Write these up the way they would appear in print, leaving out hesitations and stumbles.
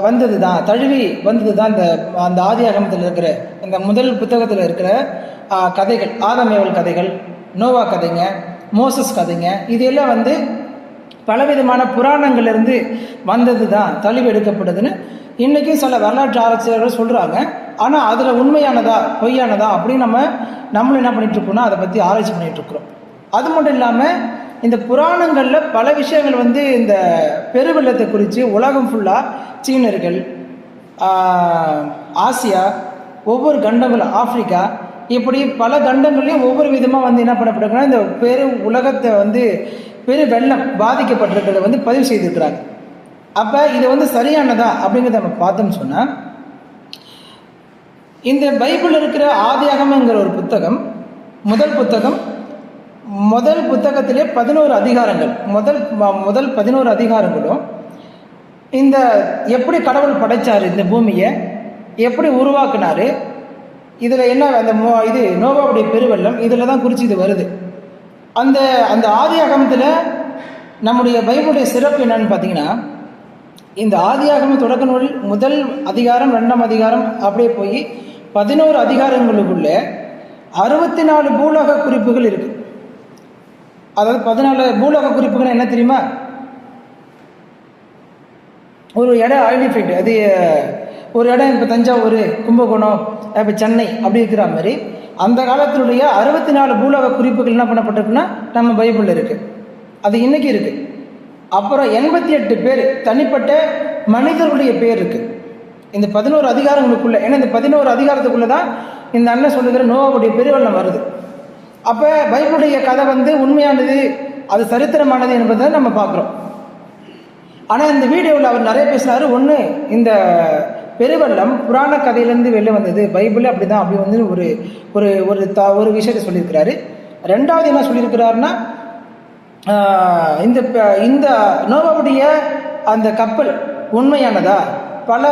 வந்தது தான், தழுவி வந்தது தான் அந்த ஆதியாகமத்தில் இருக்கிற இந்த முதல் புத்தகத்தில் இருக்கிற கதைகள், ஆதாமேவல் கதைகள், நோவா கதைங்க, மோசஸ் கதைங்க, இதெல்லாம் பலவிதமான புராணங்கள்லேருந்து வந்தது தான், தழுவி எடுக்கப்படுதுன்னு இன்றைக்கும் சில வரலாற்று ஆராய்ச்சியாளர்கள் சொல்கிறாங்க. ஆனால் அதில் உண்மையானதா பொய்யானதா அப்படின்னு நம்மளும் என்ன பண்ணிகிட்ருக்கோம்னா அதை பற்றி ஆராய்ச்சி பண்ணிகிட்ருக்குறோம். அது மட்டும் இல்லாமல் இந்த புராணங்களில் பல விஷயங்கள் இந்த பெருவெள்ளத்தை குறித்து உலகம் ஃபுல்லாக சீனர்கள், ஆசியா, ஒவ்வொரு கண்டங்கள், ஆப்பிரிக்கா, இப்படி பல கண்டங்கள்லையும் ஒவ்வொரு விதமாக என்ன பண்ணப்படுதுன்னா இந்த உலகத்தை பெரு வெள்ளம் பாதிக்கப்பட்டிருக்கிறத பதிவு செய்திருக்கிறாங்க. அப்போ இது சரியானதா அப்படிங்கிறத நம்ம பார்த்தோம்னு சொன்னால், இந்த பைபிள் இருக்கிற ஆதியாகமங்கிற ஒரு புத்தகம், முதல் புத்தகத்திலே 11 அதிகாரங்கள், முதல் 11 அதிகாரங்களும் இந்த எப்படி கடவுள் படைச்சார், இந்த பூமியை எப்படி உருவாக்குனாரு, இதில் என்ன இது நோவாவுடைய பெருவெள்ளம், இதில் தான் குறித்து இது வருது. அந்த ஆதியாகமத்தில் நம்முடைய பைபிளுடைய சிறப்பு என்னன்னு பார்த்தீங்கன்னா, இந்த ஆதியாகம தொடக்க நூல் முதல் அதிகாரம், 2ஆம் அதிகாரம் அப்படியே போய் 11 அதிகாரங்களுக்குள்ள 64 பூலோக குறிப்புகள் இருக்கு. அதாவது 14 பூலோக குறிப்புகள் என்ன தெரியுமா? ஒரு இடம் ஐடென்டிஃபைடு, அது ஒரு இடம் இப்போ தஞ்சாவூர், கும்பகோணம், இப்போ சென்னை அப்படி இருக்கிற மாதிரி அந்த காலத்தினுடைய 64 பூலோக குறிப்புகள் என்ன பண்ணப்பட்டிருக்குன்னா நம்ம பைபிளில் இருக்குது. அது இன்னைக்கு இருக்குது. அப்புறம் 88 பேர் தனிப்பட்ட மனிதர்களுடைய பேர் இருக்குது இந்த 11 அதிகாரங்களுக்குள்ள. ஏன்னா இந்த 11 அதிகாரத்துக்குள்ள தான் இந்த அண்ணன் சொல்லுகிற நோவாவுடைய பெருவெள்ளம் வருது. அப்போ பைபிளுடைய கதை உண்மையானது, அது சரித்திரமானது என்பதை நம்ம பார்க்குறோம். ஆனால் இந்த வீடியோவில் அவர் நிறைய பேசினார். ஒன்று, இந்த பெருவெள்ளம் புராண கதையிலேருந்து வெளில வந்தது, பைபிள் அப்படி தான், அப்படி ஒரு ஒரு ஒரு விஷயத்தை சொல்லியிருக்கிறாரு. ரெண்டாவது என்ன சொல்லியிருக்கிறாருன்னா, இந்த நோவாவுடைய அந்த கப்பல் உண்மையானதா, பல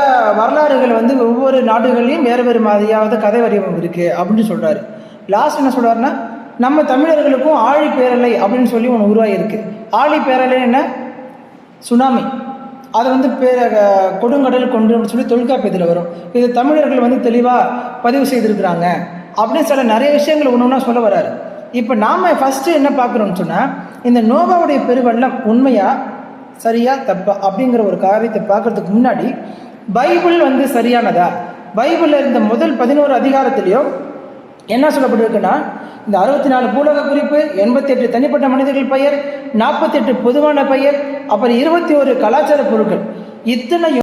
வரலாறுகள் ஒவ்வொரு நாடுகள்லையும் வேறு வேறு மாதிரியாவது கதை வடிவம் இருக்குது அப்படின்னு சொல்கிறாரு. லாஸ்ட் என்ன சொல்கிறாருன்னா, நம்ம தமிழர்களுக்கும் ஆழி பேரலை அப்படின்னு சொல்லி ஒன்று உருவாகிருக்கு. ஆழி பேரலை என்ன? சுனாமி. அதை கொடுங்கடல் கொண்டு சொல்லி தொல்காப்பியத்தில் வரும். இது தமிழர்கள் தெளிவாக பதிவு செய்திருக்கிறாங்க அப்படின்னு சில நிறைய விஷயங்கள் ஒன்று ஒன்றா சொல்ல வர்றாரு. இப்போ நாம் ஃபஸ்ட்டு என்ன பார்க்குறோம்னு சொன்னால், இந்த நோவாவுடைய பெருவெள்ளம் உண்மையா சரியா தப்பா அப்படிங்கிற ஒரு காரியத்தை பார்க்கறதுக்கு முன்னாடி பைபிள் சரியானதா, பைபிளில் இருந்த முதல் 11 அதிகாரத்திலையும் என்ன சொல்லப்பட்டிருக்குன்னா, இந்த 64 பூலோக குறிப்பு, 88 தனிப்பட்ட மனிதர்கள் பெயர், 48 பொதுவான பெயர், அப்புறம் 21 கலாச்சார பொருட்கள், இத்தனை